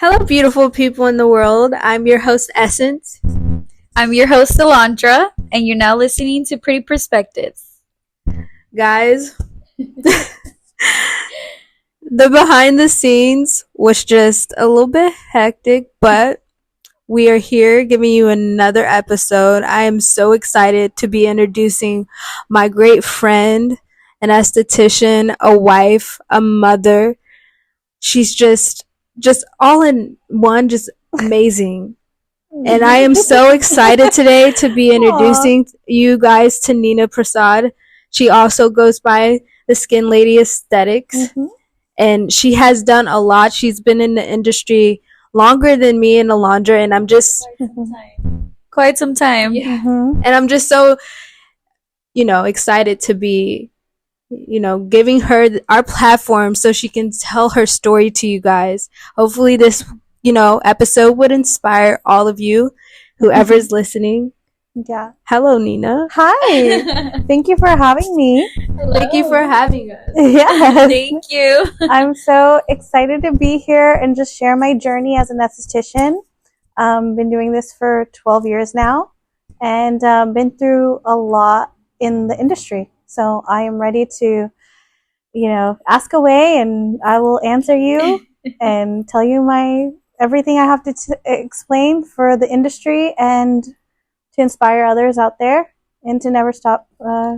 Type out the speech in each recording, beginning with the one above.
Hello, beautiful people in the world. I'm your host, Essence. I'm your host, Alondra, and you're now listening to Pretty Perspectives. Guys, the behind the scenes was just a little bit hectic, but we are here giving you another episode. I am so excited to be introducing my great friend, an esthetician, a wife, a mother. She's just all in one, just amazing. And I am so excited today to be introducing you guys to Nina Prasad. She also goes by the Skin Lady Aesthetics. Mm-hmm. And she has done a lot. She's been in the industry longer than me and Alondra, and I'm just Quite some time. Yeah. Mm-hmm. And I'm just so, excited to be, giving her our platform so she can tell her story to you guys. Hopefully this, episode would inspire all of you, whoever's listening. Yeah. Hello, Nina. Hi. Thank you for having me. Thank you for having us. Yes. Thank you. I'm so excited to be here and just share my journey as an esthetician. Been doing this for 12 years now and been through a lot in the industry. So I am ready to, ask away and I will answer you and tell you everything I have to explain for the industry and to inspire others out there and to never stop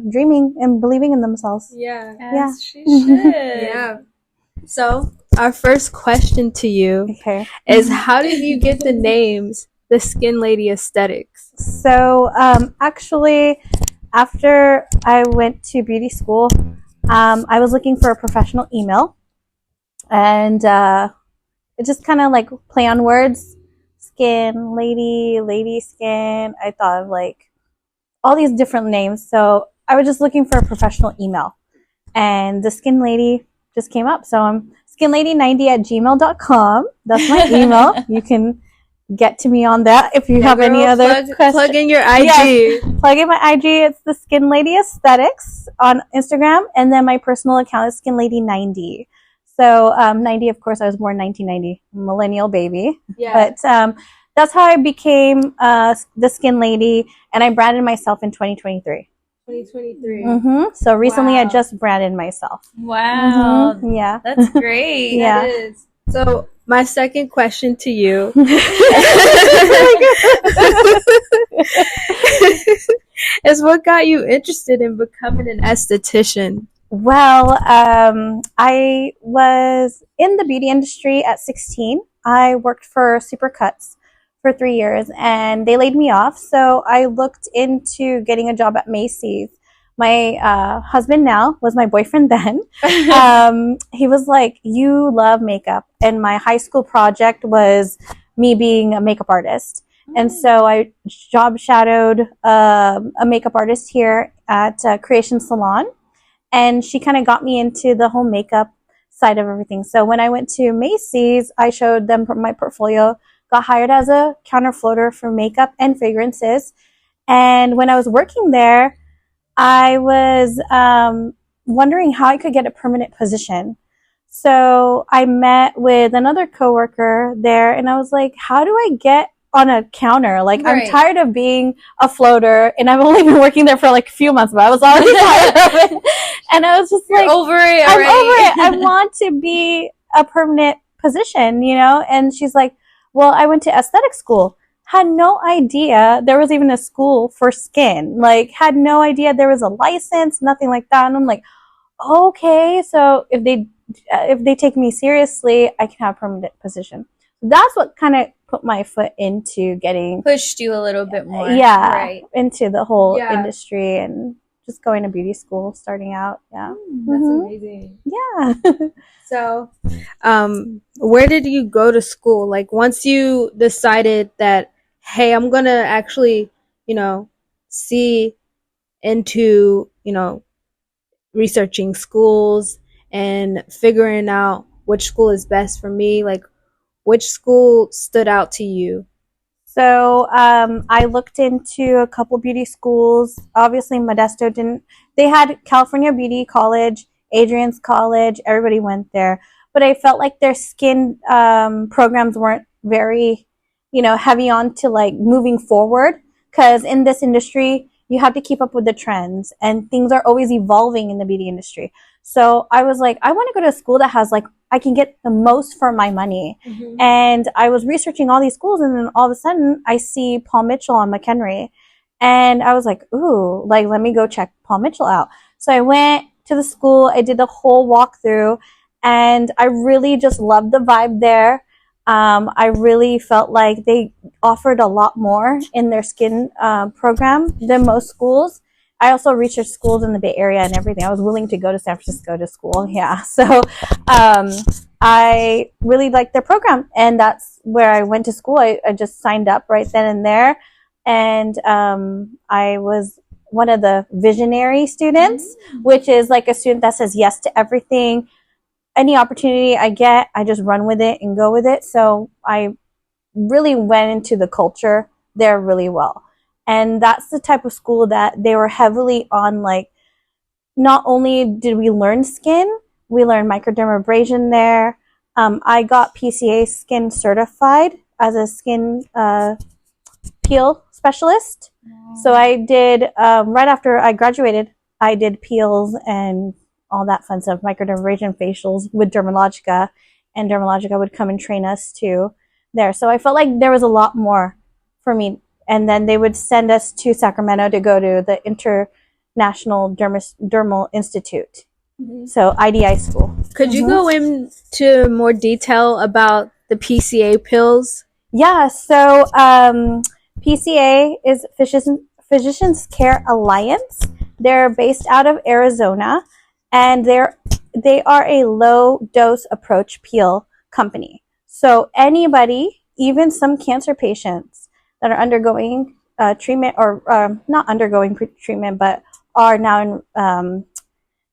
dreaming and believing in themselves. Yeah. Yes, she should. Yeah. So, our first question to you is how did you get the names the Skin Lady Aesthetics? So, actually, after I went to beauty school, I was looking for a professional email and it just kind of like play on words. Skin, lady skin. I thought of like all these different names. So I was just looking for a professional email. And the Skin Lady just came up. So I'm skinlady90@gmail.com. That's my email. You can get to me on that if you have any other questions. Plug in your IG. Yes, plug in my IG. It's the Skin Lady Aesthetics on Instagram. And then my personal account is skinlady90. So 90, of course, I was born 1990, millennial baby. Yeah. But that's how I became the Skin Lady, and I branded myself in 2023. 2023. Mm-hmm. So recently, Wow. I just branded myself. Wow. Mm-hmm. Yeah. That's great. Yeah. That is. So my second question to you is what got you interested in becoming an esthetician? Well, I was in the beauty industry at 16. I worked for Supercuts for 3 years and they laid me off. So I looked into getting a job at Macy's. My husband now was my boyfriend then. He was like, you love makeup. And my high school project was me being a makeup artist. And so I job shadowed a makeup artist here at Creation Salon. And she kind of got me into the whole makeup side of everything. So when I went to Macy's, I showed them my portfolio, got hired as a counter floater for makeup and fragrances. And when I was working there, I was wondering how I could get a permanent position. So I met with another coworker there and I was like, how do I get on a counter? Like, Right. I'm tired of being a floater and I've only been working there for like a few months, but I was already tired of it. And I was just You're like, over it I'm already. over it. I want to be a permanent position, And she's like, well, I went to aesthetic school. Had no idea there was even a school for skin. Like, had no idea there was a license, nothing like that. And I'm like, okay, so if they take me seriously, I can have a permanent position. That's what kind of put my foot into getting Pushed you a little bit more. yeah, Right. into the whole Yeah. industry and just going to beauty school, starting out. Yeah. That's Mhm. amazing. Yeah. So, where did you go to school? Like, once you decided that, hey, I'm gonna actually, see into, researching schools and figuring out which school is best for me, like, which school stood out to you? So I looked into a couple beauty schools. Obviously, Modesto didn't. They had California Beauty College, Adrian's College. Everybody went there. but I felt like their skin programs weren't very, heavy on to like moving forward. Because in this industry, you have to keep up with the trends, and things are always evolving in the beauty industry. So I was like, I want to go to a school that has like I can get the most for my money. Mm-hmm. And I was researching all these schools, and then all of a sudden I see Paul Mitchell on McHenry. And I was like, ooh, like, let me go check Paul Mitchell out. So I went to the school, I did the whole walkthrough, and I really just loved the vibe there. I really felt like they offered a lot more in their skin program than most schools. I also researched schools in the Bay Area and everything. I was willing to go to San Francisco to school. Yeah. So I really liked their program, and that's where I went to school. I just signed up right then and there. And I was one of the visionary students, which is like a student that says yes to everything. Any opportunity I get, I just run with it and go with it. So I really went into the culture there really well. And that's the type of school that they were heavily on, like, not only did we learn skin, we learned microdermabrasion there. I got PCA skin certified as a skin peel specialist. Wow. So I did, right after I graduated, I did peels and all that fun stuff, microdermabrasion facials with Dermalogica, and Dermalogica would come and train us too there. So I felt like there was a lot more for me. And then they would send us to Sacramento to go to the International Dermal Institute. Mm-hmm. So IDI school. Could you go into more detail about the PCA pills? Yeah, so PCA is Physicians Care Alliance. They're based out of Arizona, and they are a low dose approach peel company. So anybody, even some cancer patients that are undergoing treatment, or not undergoing treatment, but are now in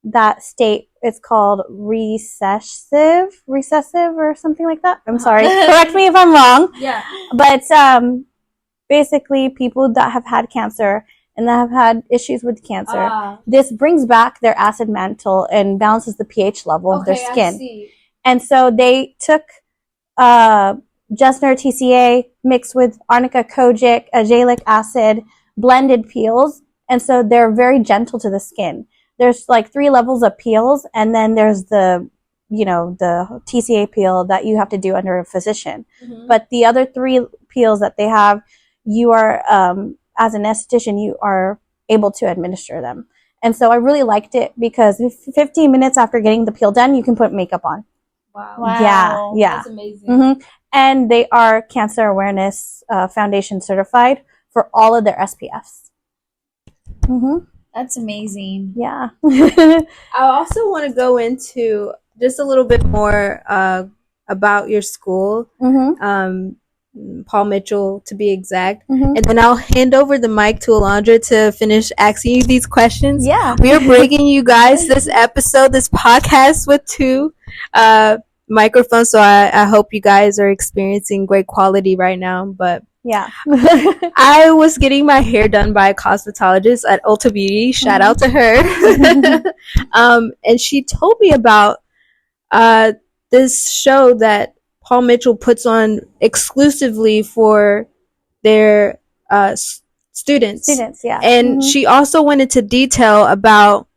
that state, it's called recessive or something like that. I'm sorry. Correct me if I'm wrong. Yeah. But basically, people that have had cancer and that have had issues with cancer, this brings back their acid mantle and balances the pH level of their skin. I see. And so they took Jessner TCA mixed with arnica kojic, azelaic acid, blended peels, and so they're very gentle to the skin. There's like 3 levels of peels, and then there's the TCA peel that you have to do under a physician. Mm-hmm. But the other 3 peels that they have, you are, as an esthetician, you are able to administer them. And so I really liked it because 15 minutes after getting the peel done, you can put makeup on. Wow. Yeah. That's amazing. Mm-hmm. And they are Cancer Awareness Foundation certified for all of their SPFs. Mm-hmm. That's amazing. Yeah. I also want to go into just a little bit more about your school, Paul Mitchell to be exact, and then I'll hand over the mic to Alondra to finish asking you these questions. Yeah. We are bringing you guys this podcast with 2 microphones, so I hope you guys are experiencing great quality right now. But yeah. I was getting my hair done by a cosmetologist at Ulta Beauty. Shout out to her. And she told me about this show that Paul Mitchell puts on exclusively for their students. Yeah. And she also went into detail about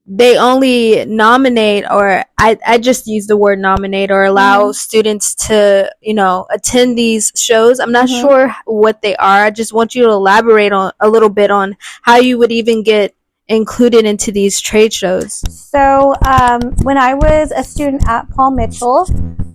they only nominate, or I just use the word nominate, or allow students to, attend these shows. I'm not sure what they are. I just want you to elaborate on a little bit on how you would even get included into these trade shows. So when I was a student at Paul Mitchell,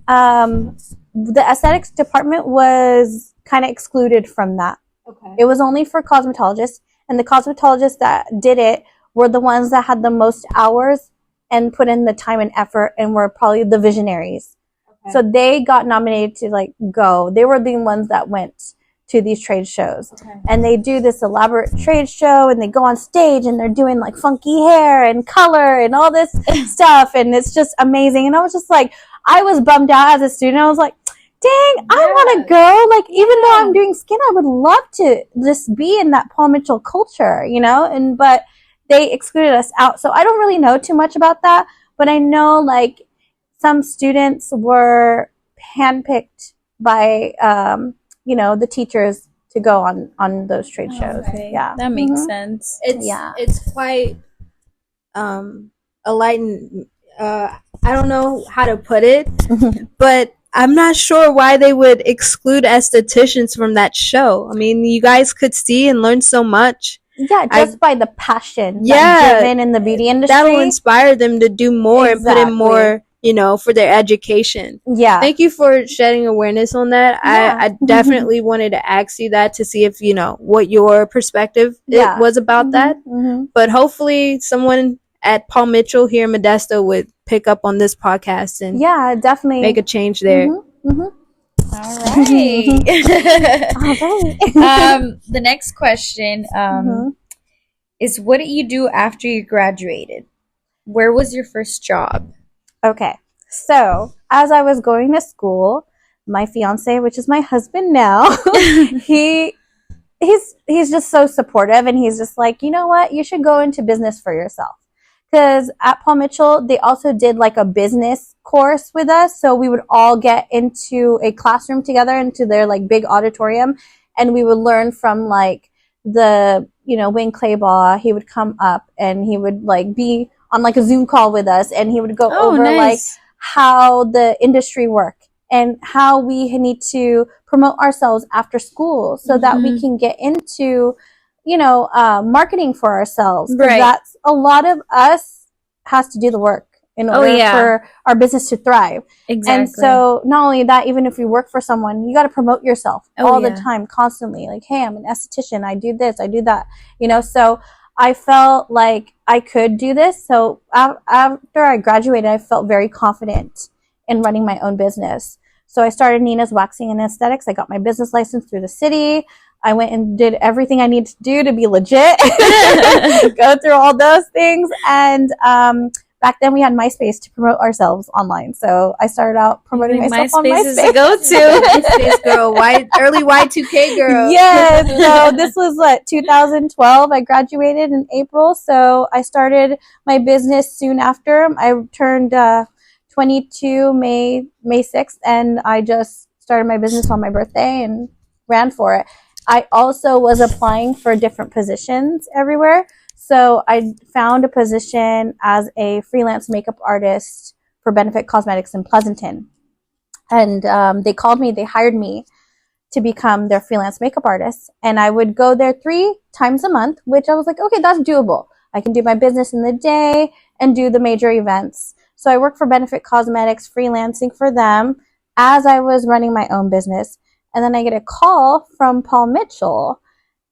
the aesthetics department was kind of excluded from that. Okay. It was only for cosmetologists, and the cosmetologists that did it were the ones that had the most hours and put in the time and effort and were probably the visionaries. Okay. So they got nominated to go. They were the ones that went to these trade shows. Okay. And they do this elaborate trade show, and they go on stage and they're doing funky hair and color and all this stuff. And it's just amazing. And I was just I was bummed out as a student. I was like, dang, I want to go. Even though I'm doing skin, I would love to just be in that Paul Mitchell culture, but they excluded us out. So I don't really know too much about that, but I know like some students were handpicked by the teachers to go on those trade shows. Okay. Yeah, That makes sense. It's quite a light and I don't know how to put it, but I'm not sure why they would exclude estheticians from that show. I mean, you guys could see and learn so much. Yeah, just by the passion Yeah, that's driven in the beauty industry. That'll inspire them to do more and put in Exactly. more, for their education. Yeah. Thank you for shedding awareness on that. Yeah. I definitely wanted to ask you that to see if, what your perspective it was about that. But hopefully someone at Paul Mitchell here in Modesto would pick up on this podcast and definitely make a change there. All right. The next question is, what did you do after you graduated? Where was your first job? Okay. So, as I was going to school, my fiance, which is my husband now, he's just so supportive, and he's just like, you know what? You should go into business for yourself. Because at Paul Mitchell, they also did like a business course with us. So we would all get into a classroom together, into their like big auditorium, and we would learn from like the, Wayne Claybaugh. He would come up and he would like be on like a Zoom call with us, and he would go over like how the industry worked and how we need to promote ourselves after school so that we can get into marketing for ourselves. Right. That's a lot of us has to do the work in order for our business to thrive. Exactly. And so not only that, even if you work for someone, you got to promote yourself all the time, constantly. Like, hey, I'm an esthetician. I do this. I do that. So I felt like I could do this. So after I graduated, I felt very confident in running my own business. So I started Nina's Waxing and Aesthetics. I got my business license through the city. I went and did everything I needed to do to be legit, go through all those things. And back then we had MySpace to promote ourselves online. So I started out promoting myself on MySpace. Is a go-to. MySpace girl, early Y2K girl. Yes. So this was 2012. I graduated in April. So I started my business soon after. I turned 22 May 6th, and I just started my business on my birthday and ran for it. I also was applying for different positions everywhere. So I found a position as a freelance makeup artist for Benefit Cosmetics in Pleasanton. And they called me, they hired me to become their freelance makeup artist. And I would go there 3 times a month, which I was like, okay, that's doable. I can do my business in the day and do the major events. So I worked for Benefit Cosmetics, freelancing for them as I was running my own business. And then I get a call from Paul Mitchell,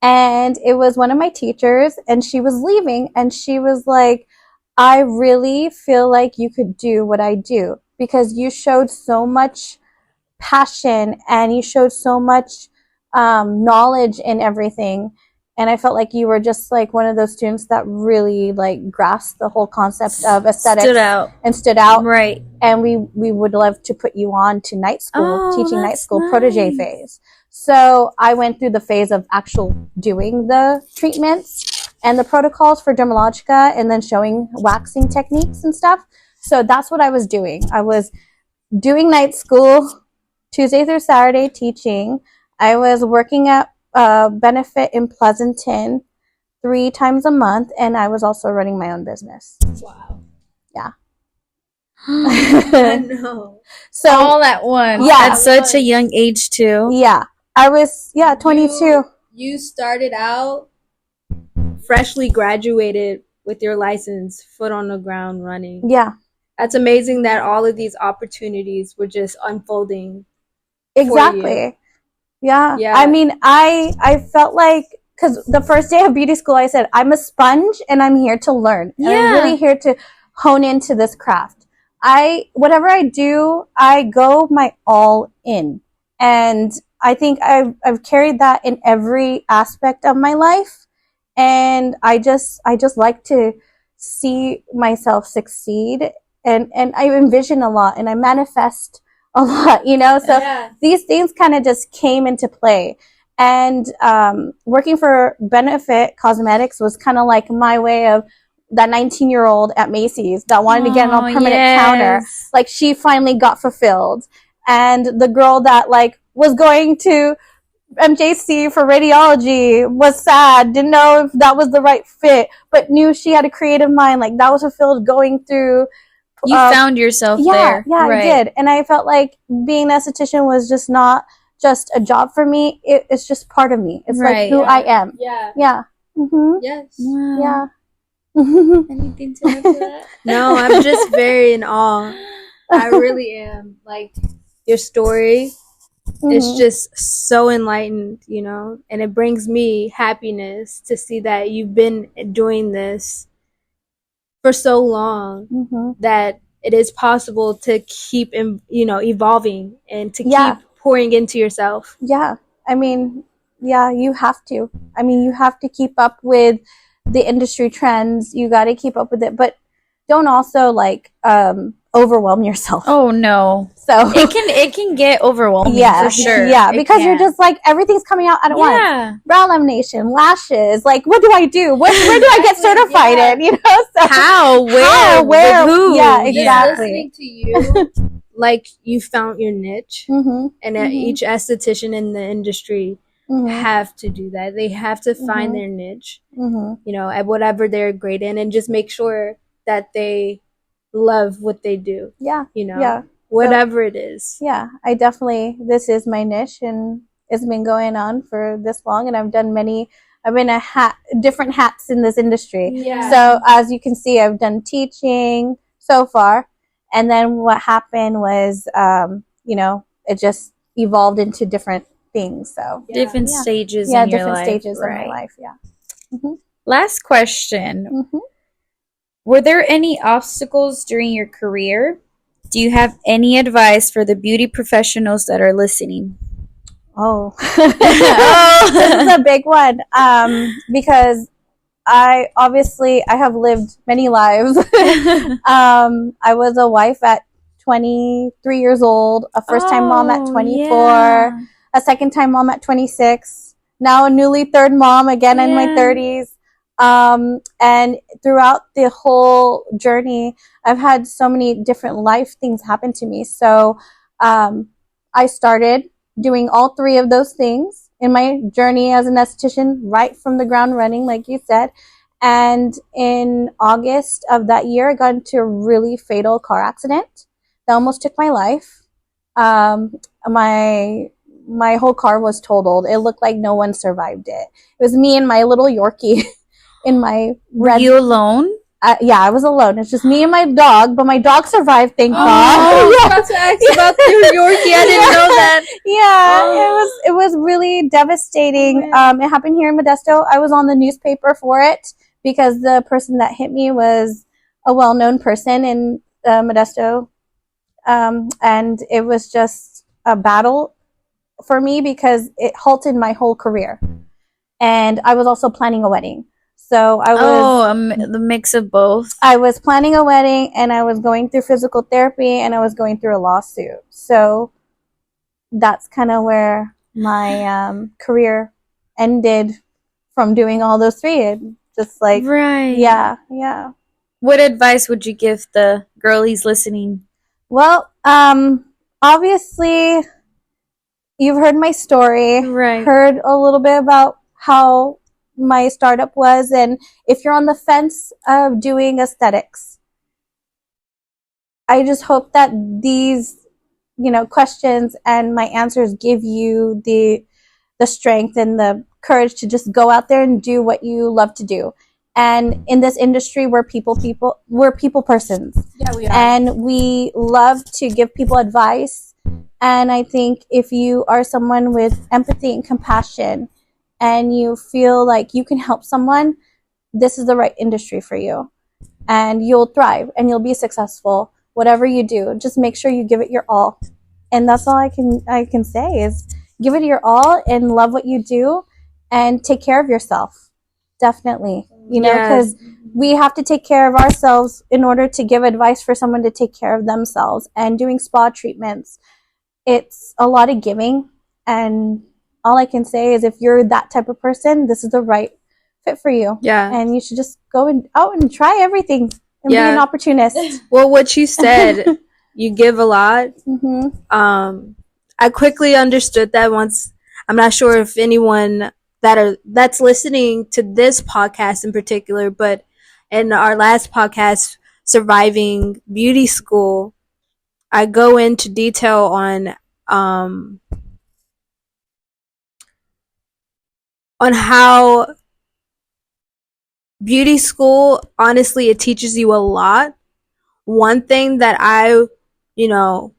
and it was one of my teachers, and she was leaving, and she was like, I really feel like you could do what I do because you showed so much passion and you showed so much knowledge in everything. And I felt like you were just like one of those students that really like grasped the whole concept of aesthetics. Stood out. Right. And we would love to put you on to night school, teaching night school protege phase. So I went through the phase of actual doing the treatments and the protocols for Dermalogica, and then showing waxing techniques and stuff. So that's what I was doing. I was doing night school, Tuesday through Saturday teaching. I was working at Benefit in Pleasanton 3 times a month, and I was also running my own business. Wow. Yeah. I know. So all at once. Yeah. At such a young age too. Yeah. I was 22. You started out freshly graduated with your license, foot on the ground running. Yeah. That's amazing that all of these opportunities were just unfolding. Exactly. Yeah. I mean, I felt like, because the first day of beauty school, I said, I'm a sponge and I'm here to learn. And I'm really here to hone into this craft. Whatever I do, I go my all in. And I think I've carried that in every aspect of my life. And I just like to see myself succeed. And I envision a lot and I manifest a lot, so these things kind of just came into play. And working for Benefit Cosmetics was kind of like my way of that 19-year-old at Macy's that wanted to get on a permanent counter, like she finally got fulfilled. And the girl that like was going to MJC for radiology was sad, didn't know if that was the right fit, but knew she had a creative mind. Like that was fulfilled going through. You found yourself there. Yeah, right. I did. And I felt like being an esthetician was just not just a job for me. It's just part of me. It's like who I am. Yeah. Yeah. Mm-hmm. Yes. Wow. Yeah. Anything to add to that? No, I'm just very in awe. I really am. Like, your story is just so enlightened, you know, and it brings me happiness to see that you've been doing this for so long that it is possible to keep, evolving and to keep pouring into yourself. Yeah. I mean, yeah, you have to. I mean, you have to keep up with the industry trends. You got to keep up with it, but don't also like overwhelm yourself. Oh no. So it can get overwhelming for sure. Yeah, because you're just like everything's coming out at once. Brow lamination, lashes, like what do I do? Where do I get certified in? You know? So how, where, with who? Yeah, exactly. Listening to you, like you found your niche, and each esthetician in the industry have to do that. They have to find their niche, you know, at whatever they're great in, and just make sure that they love what they do. Yeah. You know, whatever it is. Yeah, I definitely, this is my niche, and it's been going on for this long, and I've been different hats in this industry. Yeah. So as you can see, I've done teaching so far, and then what happened was, you know, it just evolved into different things. So different stages in your life. Yeah, different stages in my life, yeah. Last question. Were there any obstacles during your career? Do you have any advice for the beauty professionals that are listening? Oh, this is a big one, because I have lived many lives. I was a wife at 23 years old, a first-time mom at 24, a second-time mom at 26, now a newly third mom again in my 30s. And throughout the whole journey, I've had so many different life things happen to me. So, I started doing all three of those things in my journey as an esthetician, right from the ground running, like you said. And in August of that year, I got into a really fatal car accident that almost took my life. My whole car was totaled. It looked like no one survived it. It was me and my little Yorkie. In my Were you alone? Yeah, I was alone. It's just me and my dog, but my dog survived, thank God. I was about to ask about your Yorkie. I didn't know that. It was really devastating. It happened here in Modesto. I was on the newspaper for it because the person that hit me was a well-known person in Modesto, and it was just a battle for me because it halted my whole career. And I was also planning a wedding. So I was the mix of both. I was planning a wedding, and I was going through physical therapy, and I was going through a lawsuit. So that's kind of where my career ended from doing all those three. It just like yeah. What advice would you give the girlies listening? Well, obviously you've heard my story, heard a little bit about how my startup was, and if you're on the fence of doing aesthetics, I just hope that these, you know, questions and my answers give you the strength and the courage to just go out there and do what you love to do. And in this industry, we're people persons. Yeah, we are. And we love to give people advice. And I think if you are someone with empathy and compassion, and you feel like you can help someone, this is the right industry for you. And you'll thrive and you'll be successful. Whatever you do, just make sure you give it your all. And that's all I can say is give it your all and love what you do and take care of yourself. Definitely. You know, because we have to take care of ourselves in order to give advice for someone to take care of themselves. And doing spa treatments, it's a lot of giving, and all I can say is if you're that type of person, this is the right fit for you. Yeah. And you should just go out and try everything and be an opportunist. Well, what you said, you give a lot. I quickly understood that once. I'm not sure if anyone that's listening to this podcast in particular, but in our last podcast, Surviving Beauty School, I go into detail on how beauty school, honestly, it teaches you a lot. One thing that I,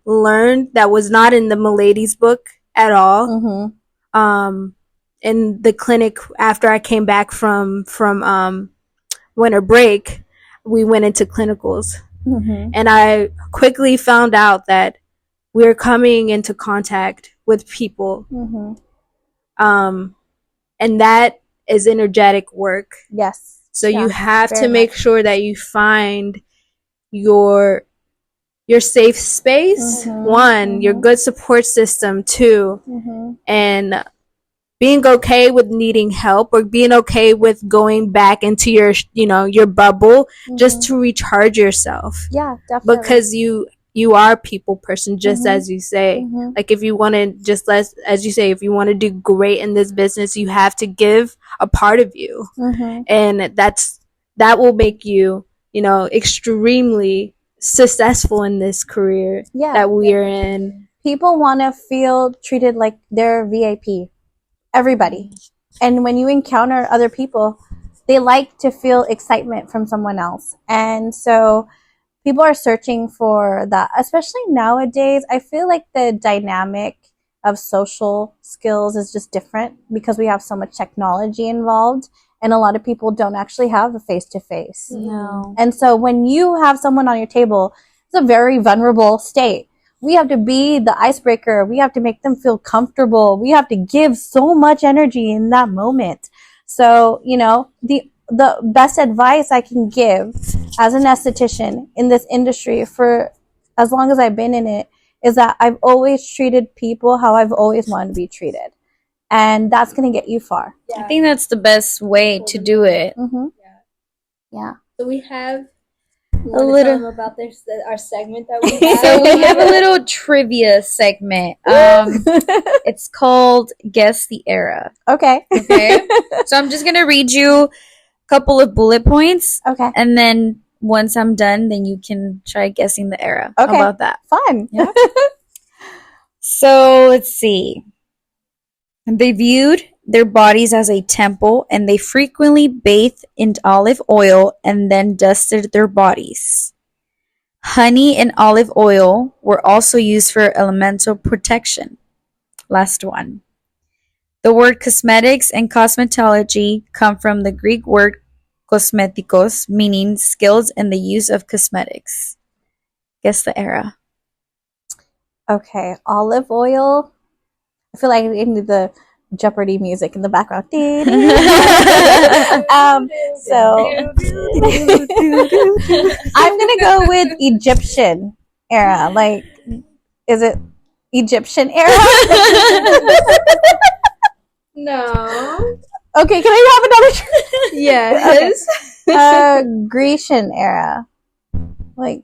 learned that was not in the Milady's book at all, in the clinic after I came back from winter break, we went into clinicals. And I quickly found out that we're coming into contact with people. And that is energetic work. Yes. So you have to make sure that you find your safe space, one, your good support system, two, and being okay with needing help or being okay with going back into your bubble just to recharge yourself. Yeah, definitely. Because you are a people person, just as you say. Like, if you want to as you say, if you want to do great in this business, you have to give a part of you. And that will make you, extremely successful in this career that we are in. People want to feel treated like they're VIP. Everybody. And when you encounter other people, they like to feel excitement from someone else. And so people are searching for that, especially nowadays. I feel like the dynamic of social skills is just different because we have so much technology involved, and a lot of people don't actually have a face-to-face. No. And so when you have someone on your table, it's a very vulnerable state. We have to be the icebreaker. We have to make them feel comfortable. We have to give so much energy in that moment. So, the best advice I can give as an esthetician in this industry for as long as I've been in it is that I've always treated people how I've always wanted to be treated. And that's going to get you far. I think that's the best way to do it. Yeah. So we have a little about our segment that we have. So we have a little trivia segment. It's called Guess the Era. Okay. So I'm just gonna read you a couple of bullet points. Okay. And then once I'm done, then you can try guessing the era. Okay. How about that? Fun. Yeah. So let's see. They viewed their bodies as a temple, and they frequently bathed in olive oil and then dusted their bodies. Honey and olive oil were also used for elemental protection. Last one. The word cosmetics and cosmetology come from the Greek word kosmetikos, meaning skills in the use of cosmetics. Guess the era. Okay. Olive oil. I feel like I need the Jeopardy music in the background. So I'm gonna go with Egyptian era. Like, is it Egyptian era? No. Okay, can I have another? Yes. Okay. Grecian era. Like,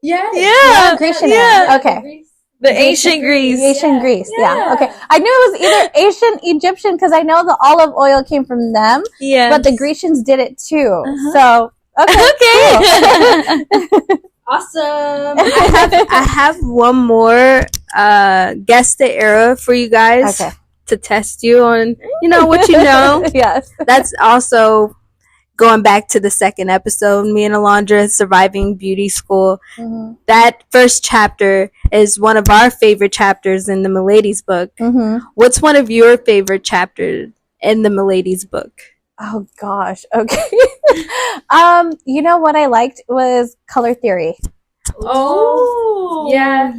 yeah, Grecian yeah. era. Okay. The ancient Greece. Ancient Greece, yeah. Okay. I knew it was either Asian, Egyptian, because I know the olive oil came from them. Yeah. But the Grecians did it too. Uh-huh. So, okay. Okay. Cool. Awesome. I have one more guess the era for you guys to test you on, what you know. Yes. That's also going back to the second episode, me and Alondra surviving beauty school. Mm-hmm. That first chapter is one of our favorite chapters in the Milady's book. Mm-hmm. What's one of your favorite chapters in the Milady's book? Oh gosh. Okay. You know what I liked was color theory. Oh, yeah.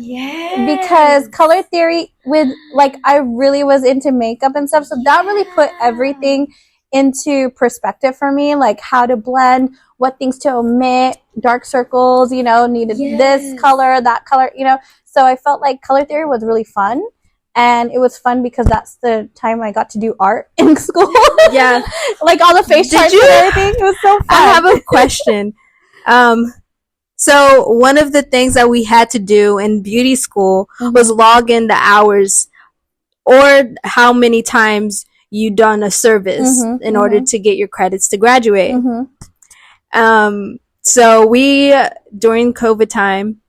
Because color theory I really was into makeup and stuff, so that really put everything into perspective for me, like how to blend, what things to omit, dark circles, needed this color, that color, so I felt like color theory was really fun. And it was fun because that's the time I got to do art in school. Yeah. Like all the face Did charts you? and everything. It was so fun. I have a question. So one of the things that we had to do in beauty school was log in the hours or how many times you done a service in order to get your credits to graduate. So we, during COVID time,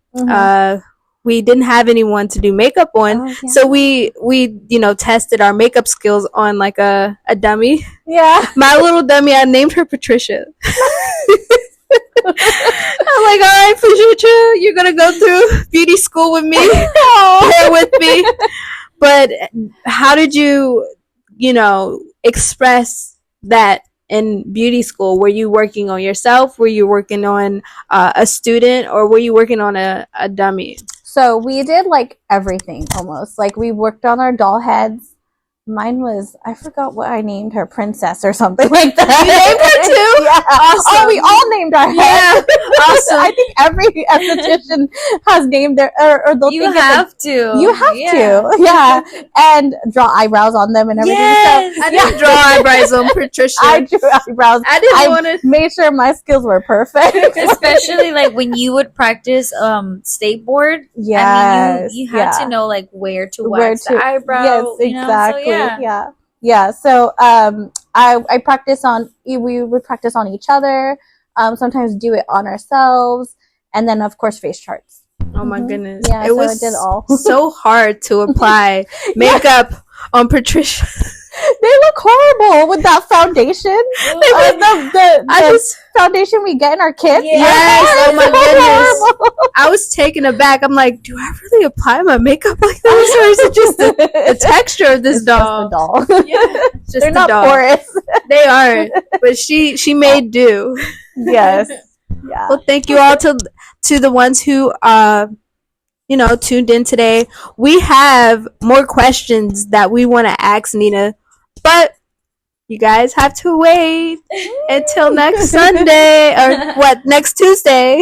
we didn't have anyone to do makeup on. So we, tested our makeup skills on like a dummy. Yeah. My little dummy, I named her Patricia. I'm like, all right, Patricia, you're going to go through beauty school with me. Bear with me. But how did you, express that in beauty school? Were you working on yourself? Were you working on a student, or were you working on a dummy? So we did like everything almost. Like we worked on our doll heads. Mine was, I forgot what I named her, Princess or something like that. You named her too? Yeah. Awesome. Oh, we all named our heads. Yeah. Awesome. I think every esthetician has named their, or they'll You think have to. You have to. Yeah. And draw eyebrows on them and everything. Yes. So, I didn't draw eyebrows on Patricia. I drew eyebrows. I didn't want to. Made sure my skills were perfect. Especially like when you would practice skateboard. Yes. I mean, you had to know like where to wax the eyebrow. Yes, exactly. So, yeah. So I practice on. We would practice on each other. Sometimes do it on ourselves, and then of course face charts. Oh my goodness! Yeah, it was I did all. so hard to apply makeup on Patricia. They look horrible with that foundation. The foundation we get in our kits. Yes. Oh my goodness. I was taken aback. I'm like, do I really apply my makeup like this, or is it just the texture of this doll? Just the doll. Yeah, just they're not doll. porous. They aren't, but she made do. Yes. Yeah. Well, thank you all to the ones who tuned in today. We have more questions that we want to ask Nina, but you guys have to wait until next Sunday, or next Tuesday.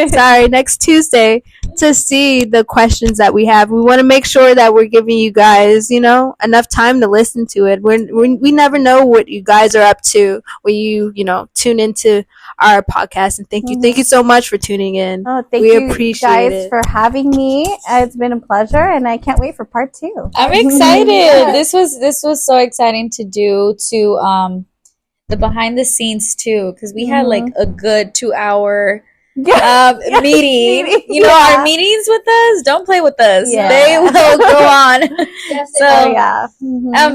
Sorry, next Tuesday, to see the questions that we have. We want to make sure that we're giving you guys, enough time to listen to it. We never know what you guys are up to when you tune into our podcast. And thank you so much for tuning in. Oh, thank we you appreciate guys it. for having me. It's been a pleasure, and I can't wait for part 2. I'm excited. This was so exciting to do the behind the scenes too, because we had like a good 2-hour meeting. Our meetings with us, don't play with us. They will go on.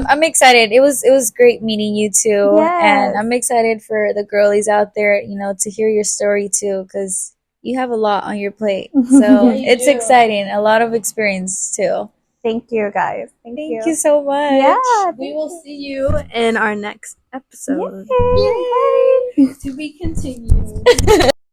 I'm excited. It was great meeting you two, and I'm excited for the girlies out there, to hear your story too, because you have a lot on your plate. So it's exciting. A lot of experience too. Thank you, guys. Thank you so much. Yeah, we will see you in our next episode. Yay. To be continued.